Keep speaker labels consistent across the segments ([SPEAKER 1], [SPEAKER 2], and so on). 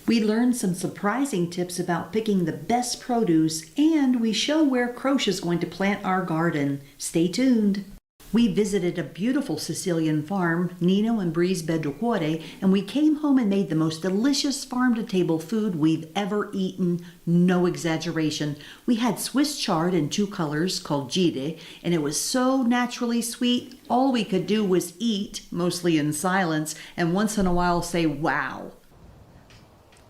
[SPEAKER 1] We learn some surprising tips about picking the best produce, and we show where Croce is going to plant our garden. Stay tuned. We visited a beautiful Sicilian farm, Nino and Bri's Beddu Cori, and we came home and made the most delicious farm-to-table food we've ever eaten. No exaggeration. We had Swiss chard in 2 colors called gire, and it was so naturally sweet, all we could do was eat, mostly in silence, and once in a while say, wow.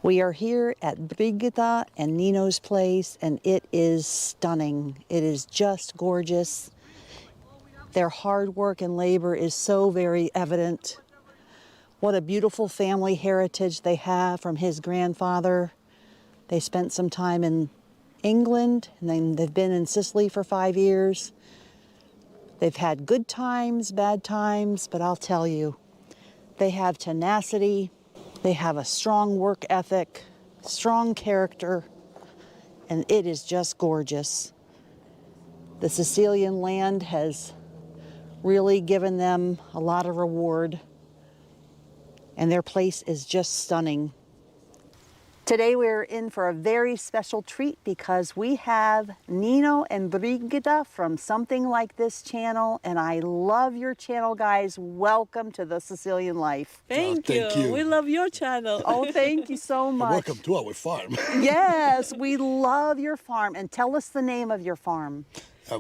[SPEAKER 1] We are here at Brigita and Nino's place, and it is stunning. It is just gorgeous. Their hard work and labor is so very evident. What a beautiful family heritage they have from his grandfather. They spent some time in England, and then they've been in Sicily for 5 years. They've had good times, bad times, but I'll tell you, they have tenacity. They have a strong work ethic, strong character, and it is just gorgeous. The Sicilian land has really given them a lot of reward, and their place is just stunning. Today we're in for a very special treat because we have Nino and Brigita from Something Like This channel, and I love your channel, guys. Welcome to the Sicilian Life.
[SPEAKER 2] Thank you. We love your channel.
[SPEAKER 1] Oh, thank you so much.
[SPEAKER 3] Welcome to our farm.
[SPEAKER 1] Yes, we love your farm. And tell us the name of your farm.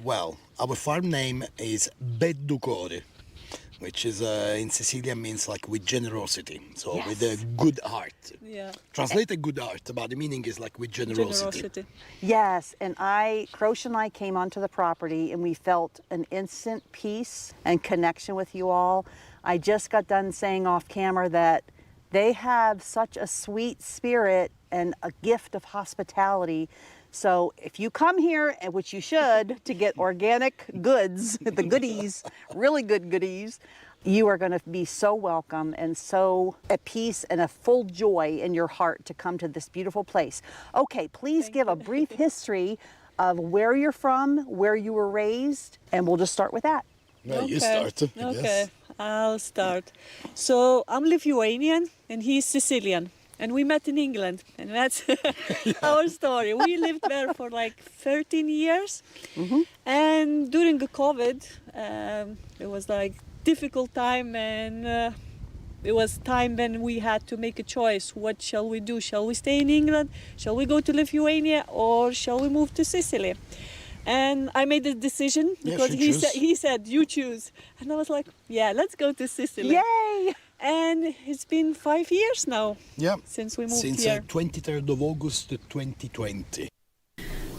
[SPEAKER 3] Well, our farm name is Beddu Cori, which is in Sicilian means like with generosity, so
[SPEAKER 1] yes.
[SPEAKER 3] with a good heart.
[SPEAKER 2] Yeah.
[SPEAKER 3] Translated good heart, but the meaning is like with generosity.
[SPEAKER 1] Yes, and Croce and I came onto the property and we felt an instant peace and connection with you all. I just got done saying off camera that they have such a sweet spirit and a gift of hospitality. So if you come here, and which you should, to get organic goods, the goodies, really good goodies, you are going to be so welcome and so at peace and a full joy in your heart to come to this beautiful place. Okay, please give a brief history of where you're from, where you were raised, and we'll just start with that.
[SPEAKER 3] Yeah, you start.
[SPEAKER 2] Okay, I'll start. So I'm Lithuanian and he's Sicilian. And we met in England, and that's our story. We lived there for like 13 years. Mm-hmm. And during the COVID, it was like difficult time, and it was time when we had to make a choice. What shall we do? Shall we stay in England? Shall we go to Lithuania, or shall we move to Sicily? And I made a decision because he said, you choose. And I was like, yeah, let's go to Sicily.
[SPEAKER 1] Yay!
[SPEAKER 2] And it's been 5 years now since we moved
[SPEAKER 3] here. Since 23rd of August 2020.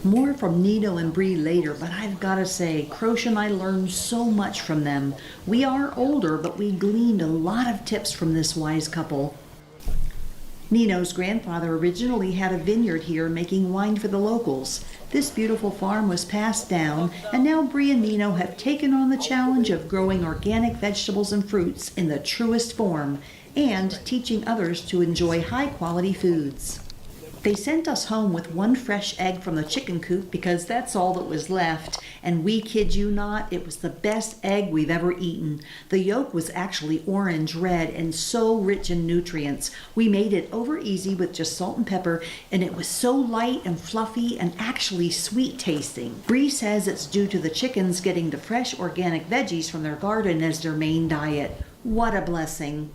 [SPEAKER 1] More from Nino and Bri later, but I've got to say, Croce and I learned so much from them. We are older, but we gleaned a lot of tips from this wise couple. Nino's grandfather originally had a vineyard here making wine for the locals. This beautiful farm was passed down, and now Bri and Nino have taken on the challenge of growing organic vegetables and fruits in the truest form and teaching others to enjoy high-quality foods. They sent us home with 1 fresh egg from the chicken coop because that's all that was left, and we kid you not, it was the best egg we've ever eaten. The yolk was actually orange red and so rich in nutrients. We made it over easy with just salt and pepper, and it was so light and fluffy and actually sweet tasting. Bri says it's due to the chickens getting the fresh organic veggies from their garden as their main diet. What a blessing.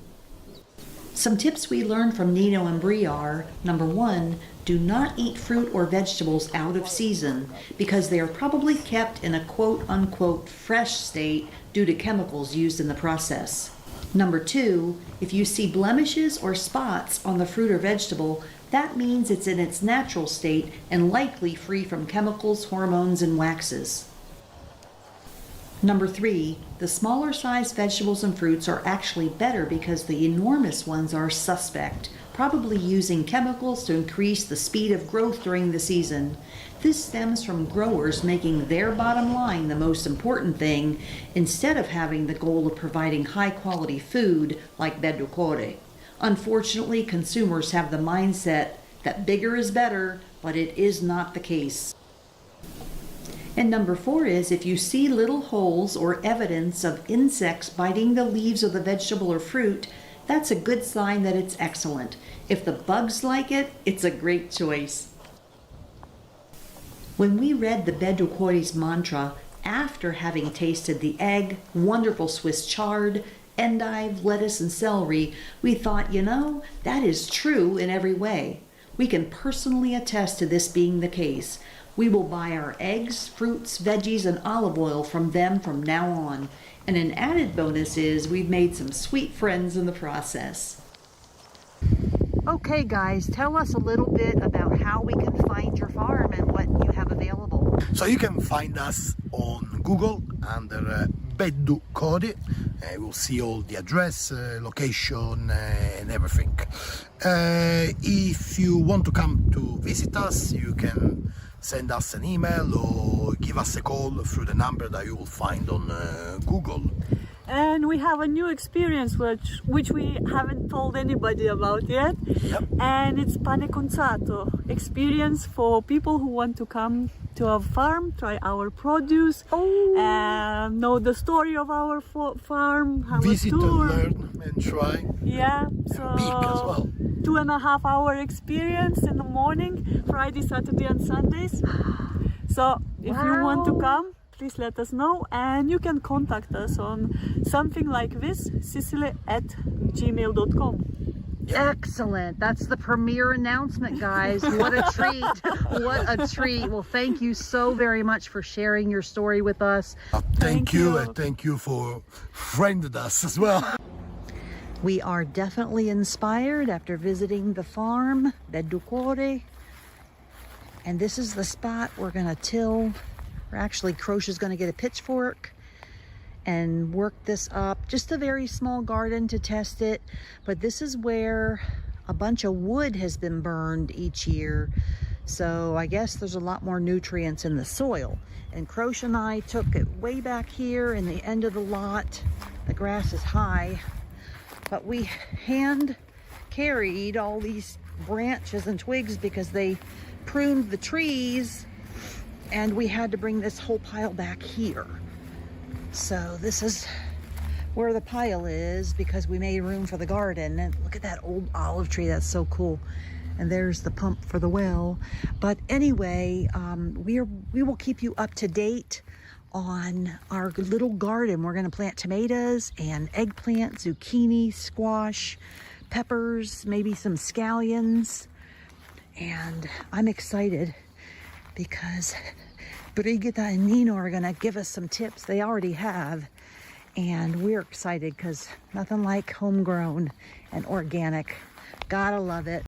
[SPEAKER 1] Some tips we learned from Nino and Bri are, number 1, do not eat fruit or vegetables out of season because they are probably kept in a quote-unquote fresh state due to chemicals used in the process. Number 2, if you see blemishes or spots on the fruit or vegetable, that means it's in its natural state and likely free from chemicals, hormones, and waxes. Number 3, the smaller sized vegetables and fruits are actually better because the enormous ones are suspect, probably using chemicals to increase the speed of growth during the season. This stems from growers making their bottom line the most important thing instead of having the goal of providing high quality food like Beddu Cori. Unfortunately, consumers have the mindset that bigger is better, but it is not the case. And number 4 is if you see little holes or evidence of insects biting the leaves of the vegetable or fruit, That's a good sign that it's excellent. If the bugs like it, it's a great choice. When we read the Beddu Cori's mantra, after having tasted the egg, wonderful Swiss chard, endive, lettuce, and celery, we thought, that is true in every way. We can personally attest to this being the case. We will buy our eggs, fruits, veggies, and olive oil from them from now on. And an added bonus is we've made some sweet friends in the process. Okay guys, tell us a little bit about how we can find your farm and what you have available.
[SPEAKER 3] So you can find us on Google under Beddu Cori. We'll see all the address, location, and everything. If you want to come to visit us, you can send us an email or give us a call through the number that you will find on Google.
[SPEAKER 2] And we have a new experience which we haven't told anybody about yet.
[SPEAKER 3] Yep.
[SPEAKER 2] And it's pane conzato experience for people who want to come to our farm, try our produce, and know the story of our farm, have
[SPEAKER 3] Visit
[SPEAKER 2] a
[SPEAKER 3] and
[SPEAKER 2] tour.
[SPEAKER 3] learn and try.
[SPEAKER 2] Yeah, so
[SPEAKER 3] Peek as well.
[SPEAKER 2] 2.5 hour experience in the morning, Friday, Saturday and Sundays. So if you want to come, please let us know, and you can contact us on something like this, sicily@gmail.com.
[SPEAKER 1] Excellent. That's the premiere announcement, guys. What a treat. What a treat. Well, thank you so very much for sharing your story with us.
[SPEAKER 3] Thank you, and thank you for friending us as well.
[SPEAKER 1] We are definitely inspired after visiting the farm, Beddu Cori. And this is the spot we're going to till. Or actually, Crocia's going to get a pitchfork and work this up. Just a very small garden to test it. But this is where a bunch of wood has been burned each year. So I guess there's a lot more nutrients in the soil. And Crocia and I took it way back here in the end of the lot. The grass is high. But we hand carried all these branches and twigs because they pruned the trees, and we had to bring this whole pile back here. So this is where the pile is because we made room for the garden. And look at that old olive tree, that's so cool. And there's the pump for the well. But anyway, we will keep you up to date on our little garden. We're going to plant tomatoes and eggplant, zucchini, squash, peppers, maybe some scallions. And I'm excited because Brigita and Nino are going to give us some tips. They already have. And we're excited because nothing like homegrown and organic. Gotta love it.